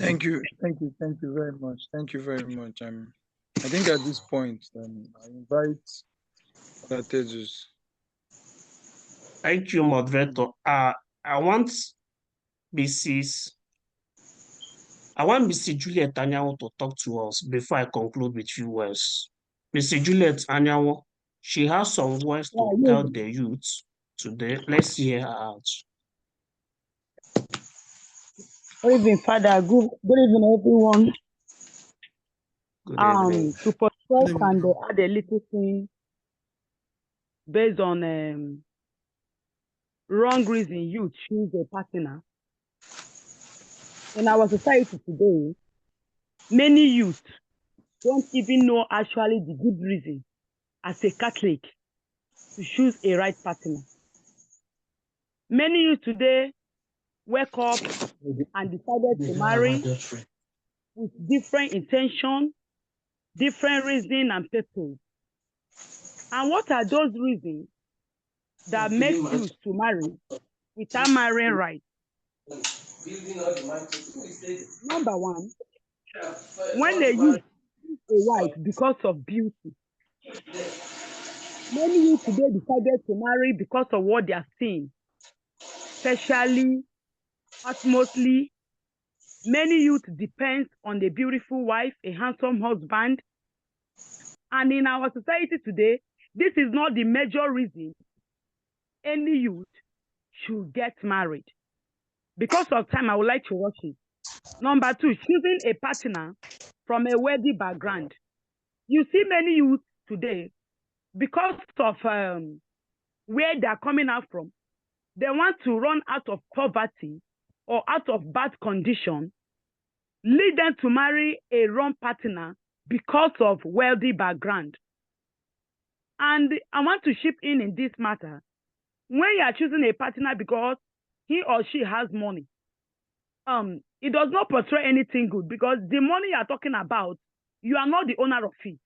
Thank you very much. Thank you very much. I think at this point, I invite Tejas. Thank you, moderator. I want Mrs. Juliet Anyanwu to talk to us before I conclude with few words. Mrs. Juliet Anyanwu, she has some words to tell the youth today. Let's hear her out. Good evening, Father. Good evening, everyone. Good evening. To process and add a little thing based on wrong reason you choose a partner. In our society today, many youth don't even know actually the good reason as a Catholic to choose a right partner. Many youth today wake up and decided to marry with different intention, different reason and purpose. And what are those reasons that make you to marry without marrying right? Number one, when they use a wife because of beauty. Many youth today decided to marry because of what they are seeing, especially, mostly, many youth depend on the beautiful wife, a handsome husband. And in our society today, this is not the major reason any youth should get married. Because of time, I would like to watch it. Number two, choosing a partner from a wealthy background. You see many youth today, because of where they're coming out from, they want to run out of poverty or out of bad condition, lead them to marry a wrong partner because of wealthy background. And I want to chip in this matter. When you are choosing a partner because he or she has money, it does not portray anything good, because the money you are talking about, you are not the owner of it.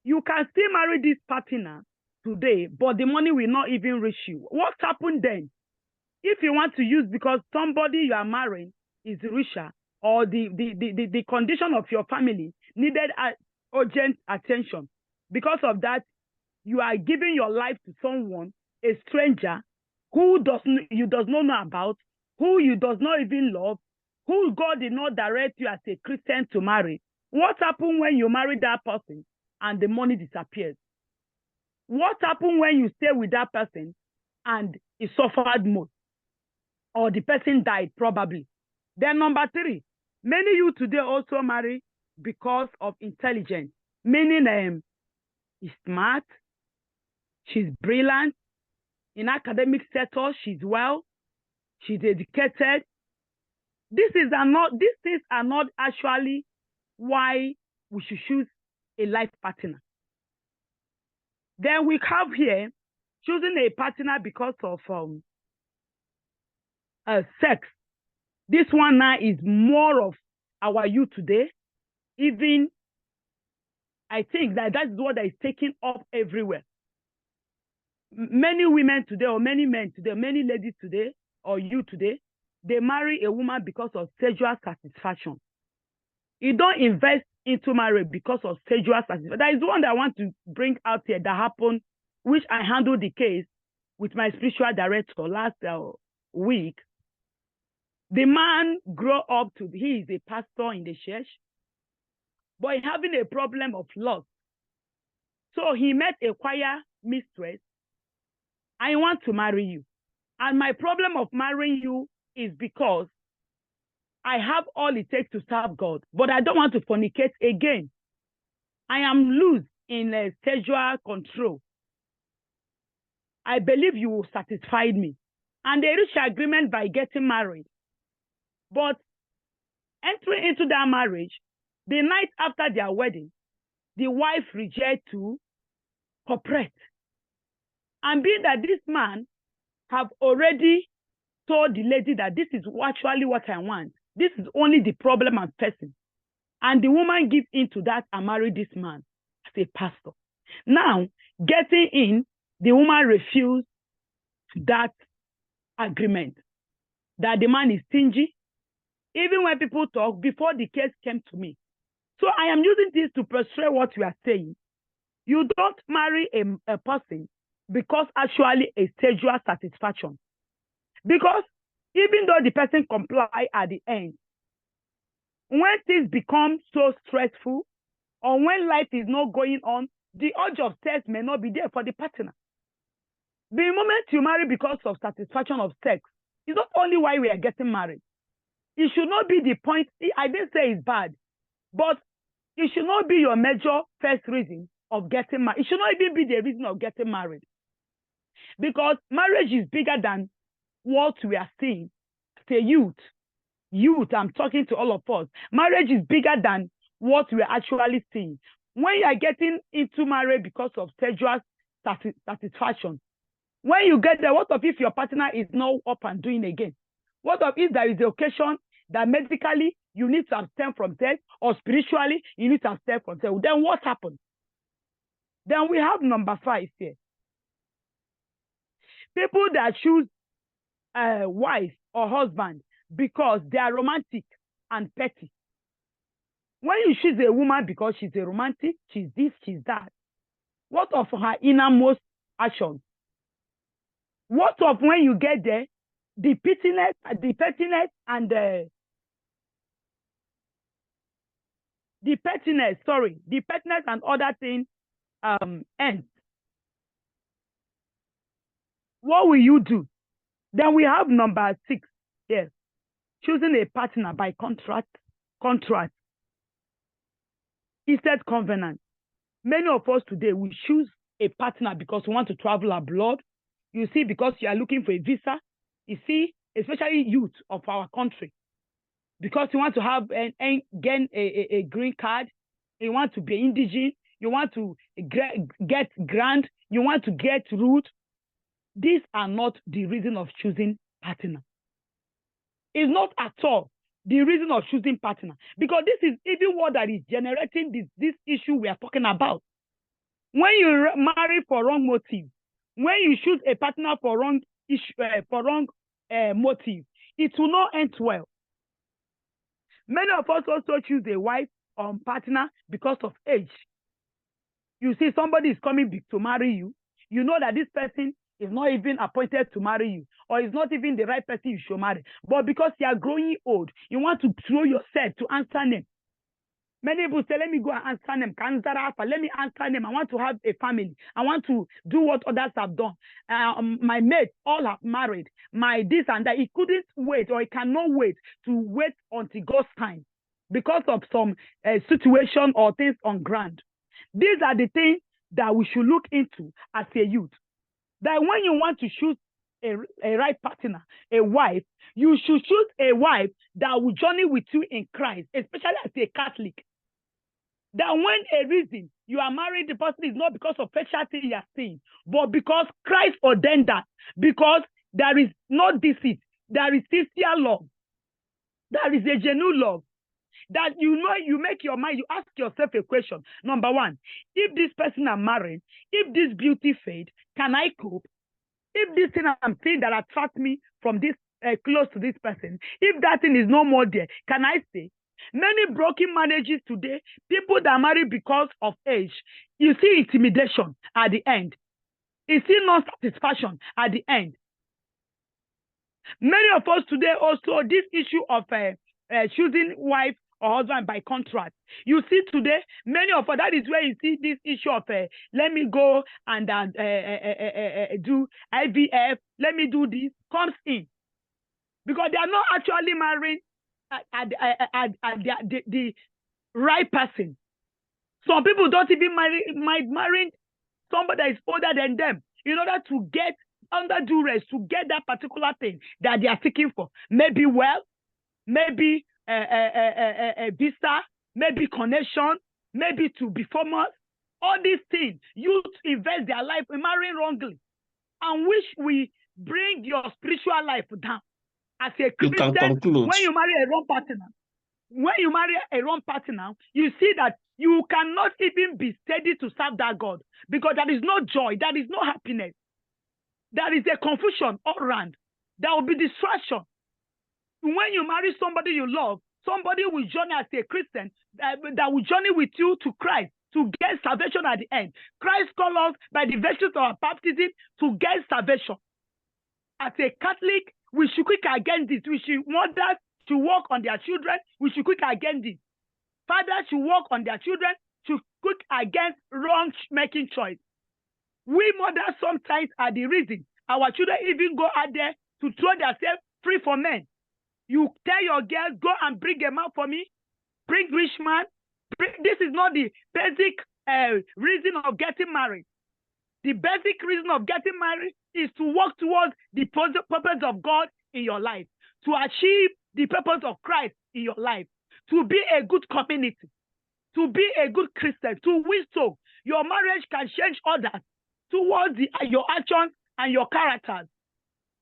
You can still marry this partner today, but the money will not even reach you. What happened then? If you want to use because somebody you are marrying is richer, or the condition of your family needed urgent attention, because of that, you are giving your life to someone, a stranger, who you does not know about, who you does not even love, who God did not direct you as a Christian to marry. What happened when you marry that person and the money disappears? What happened when you stay with that person and he suffered most, or the person died probably? Then number three, many youth today also marry because of intelligence, meaning he's smart, she's brilliant, in academic sector, she's well, she's educated. These things are not actually why we should choose a life partner. Then we have here choosing a partner because of sex. This one now is more of our youth today. Even I think that is what is taking up everywhere. Many women today, or many men today, many ladies today, or you today, they marry a woman because of sexual satisfaction. You don't invest into marriage because of sexual satisfaction. That is one that I want to bring out here that happened, which I handled the case with my spiritual director last week. The man grew up to, he is a pastor in the church, but he's having a problem of lust. So he met a choir mistress. I want to marry you. And my problem of marrying you is because I have all it takes to serve God, but I don't want to fornicate again. I am loose in sexual control. I believe you will satisfy me. And they reached agreement by getting married. But entering into that marriage, the night after their wedding, the wife rejected to cooperate. And being that this man have already told the lady that this is actually what I want, this is only the problem I'm facing, and the woman gives in to that and marry this man as a pastor. Now, getting in, the woman refused that agreement, that the man is stingy, even when people talk, before the case came to me. So I am using this to persuade what we are saying. You don't marry a person because actually a sexual satisfaction. Because even though the person comply at the end, when things become so stressful or when life is not going on, the urge of sex may not be there for the partner. The moment you marry because of satisfaction of sex, it's not only why we are getting married. It should not be the point. I didn't say it's bad, but it should not be your major first reason of getting married. It should not even be the reason of getting married. Because marriage is bigger than what we are seeing. Say youth, I'm talking to all of us. Marriage is bigger than what we are actually seeing. When you are getting into marriage because of sexual satisfaction, when you get there, what if your partner is not up and doing again? What if there is the occasion that medically you need to abstain from sex, or spiritually you need to abstain from sex? Then what happens? Then we have number 5 here. People that choose a wife or husband because they are romantic and petty. When you choose a woman because she's a romantic, she's this, she's that, what of her innermost actions? What of when you get there, the pettiness and other things ends? What will you do? Then we have number 6 here. Choosing a partner by contract. Instead covenant. Many of us today will choose a partner because we want to travel abroad. You see, because you are looking for a visa. You see, especially youth of our country, because you want to have gain a green card, you want to be indigent, you want to get grant, you want to get root. These are not the reason of choosing partner. It's not at all the reason of choosing partner, because this is even what that is generating this issue we are talking about. When you marry for wrong motive, when you choose a partner for wrong motive, it will not end well. Many of us also choose a wife or partner because of age. You see, somebody is coming to marry you. You know that this person is not even appointed to marry you, or is not even the right person you should marry. But because you are growing old, you want to throw yourself to answer them. Many people say, let me go and answer them. Let me answer them. I want to have a family. I want to do what others have done. My mates all have married. My this and that. He couldn't wait, or he cannot wait to wait until God's time because of some situation or things on ground. These are the things that we should look into as a youth. That when you want to choose a right partner, a wife, you should choose a wife that will journey with you in Christ, especially as a Catholic. That when a reason you are married, the person is not because of sexual thing you are saying, but because Christ ordained that, because there is no deceit, there is sincere love, there is a genuine love. That you know, you make your mind, you ask yourself a question. Number 1, if this person I'm marrying, if this beauty fade, can I cope? If this thing I'm seeing that attracts me from this close to this person, if that thing is no more there, can I stay? Many broken marriages today, people that marry because of age, you see intimidation at the end. You see non-satisfaction at the end. Many of us today also, this issue of choosing wife or husband by contract. You see today, many of us, that is where you see this issue of let me go and do IVF, let me do this, comes in. Because they are not actually marrying the right person. Some people don't even marry somebody that is older than them in order to get under duress, to get that particular thing that they are seeking for. Maybe wealth, maybe a visa, maybe connection, maybe to be famous. All these things, youth invest their life in marrying wrongly, and which we bring your spiritual life down. As a Christian, when you marry a wrong partner, you see that you cannot even be steady to serve that God, because there is no joy, there is no happiness. There is a confusion all around. There will be distraction. When you marry somebody you love, somebody will journey as a Christian, that will journey with you to Christ to get salvation at the end. Christ called us by the virtues of our baptism to get salvation. As a Catholic, we should quick against this. We should mothers to work on their children. We should quick against this. Fathers should work on their children to quick against wrong making choice. We mothers sometimes are the reason our children even go out there to throw themselves free for men. You tell your girl, go and bring a man for me, bring rich man. This is not the basic reason of getting married. The basic reason of getting married is to work towards the purpose of God in your life, to achieve the purpose of Christ in your life, to be a good community, to be a good Christian, to win souls. Your marriage can change others towards your actions and your characters.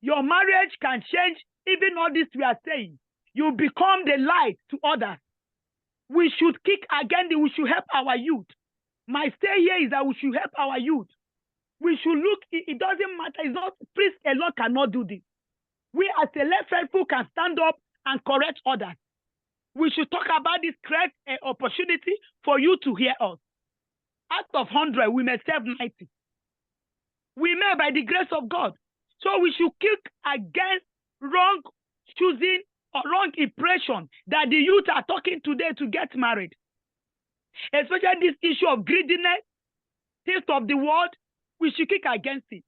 Your marriage can change even all this we are saying. You become the light to others. We should kick against it. We should help our youth. My stay here is that we should help our youth. We should look, it doesn't matter, it's not, priest alone cannot do this. We as a left faithful can stand up and correct others. We should talk about this great opportunity for you to hear us. Out of 100, we may save 90. We may by the grace of God. So we should kick against wrong choosing or wrong impression that the youth are talking today to get married. Especially this issue of greediness, taste of the world, we should kick against it.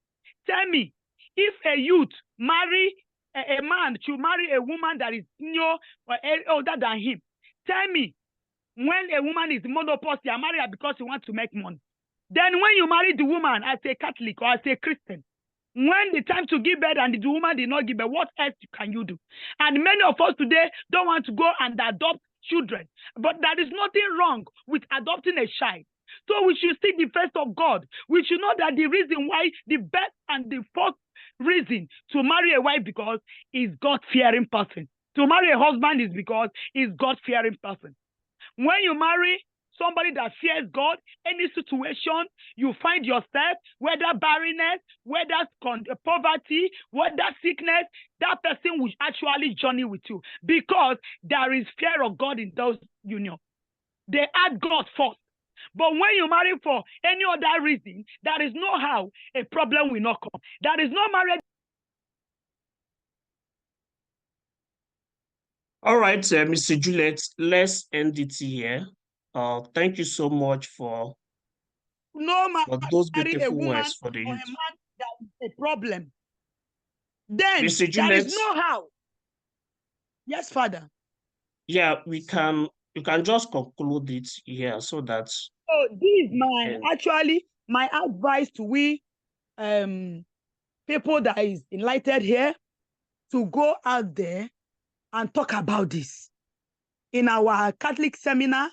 Tell me, if a youth marry a man should marry a woman that is senior or older than him, tell me, when a woman is menopause, you marry her because you want to make money. Then when you marry the woman as a Catholic or as a Christian, when the time to give birth and the woman did not give birth, what else can you do? And many of us today don't want to go and adopt children. But there is nothing wrong with adopting a child. So we should seek the face of God. We should know that the reason why, the best and the first reason to marry a wife because is God-fearing person. To marry a husband is because is God-fearing person. When you marry somebody that fears God, any situation you find yourself, whether barrenness, whether poverty, whether sickness, that person will actually journey with you because there is fear of God in those unions. They add God first. But when you marry for any other reason, there is no how a problem will not come. There is no marriage. All right, Mr. Juliet, let's end it here. Thank you so much for those beautiful words for the youth. A man that is a problem. Then Mr. Juliet, there is no how. Yes, Father. Yeah, you can just conclude it here so that. So this is actually my advice to we people that is enlightened here to go out there and talk about this in our Catholic seminar,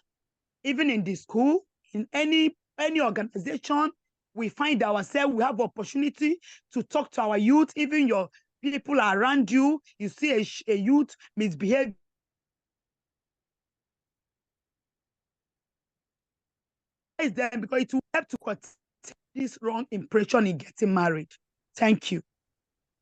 even in the school, in any organization. We find ourselves, we have opportunity to talk to our youth, even your people around you. You see a youth misbehave. Them because it will help to cut this wrong impression in getting married. Thank you.